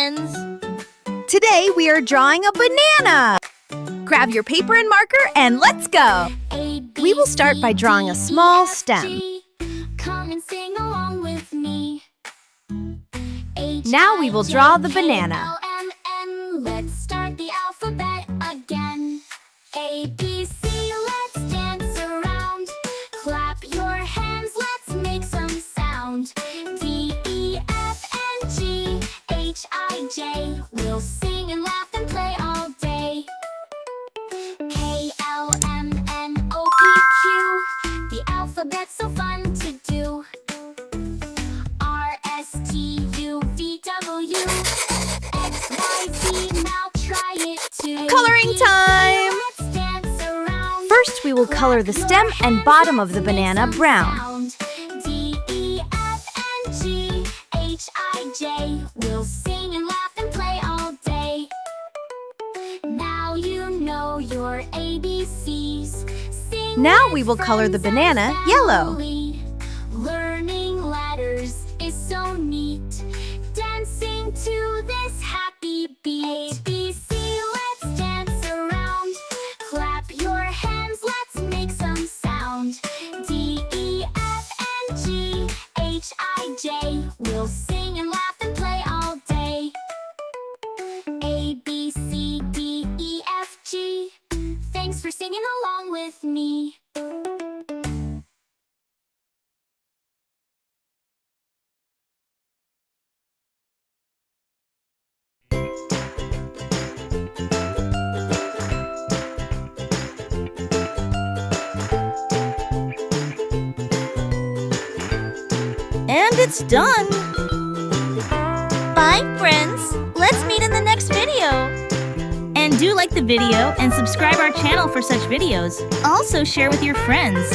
friends! Today we are drawing a banana! Grab your paper and marker and let's go! We will start by drawing a small stem. Come and sing along with me. Now we will draw the banana. Let's start the alphabet again. A, B, C, let's dance around. Clap your hands, let's make some sound. D, E, F, and G, H, I, J. We'll sing and laugh and play all day. K, L, M, N, O, P, Q. The alphabet's so fun to do. R, S, T, U, V, W. X, Y, Z, now try it too. Coloring time! Let's dance around. First we will color the stem and bottom of the banana brown. D, E, F, and G, H, I, J. We'll sing and laugh and play all day. Now you know your ABCs. Sing Now with we will color the friends banana and yellow. family. Learning letters is so neat. Dancing to this happy beat. A, B, C, let's dance around. Clap your hands, let's make some sound. D, E, F, and G, H, I, J. We'll sing and laugh and play all day. A, B, C, D, E, F, G. Thanks for singing along with me. And it's done! Bye, friends! Let's meet in the next video! And do like the video and subscribe our channel for such videos. Also share with your friends.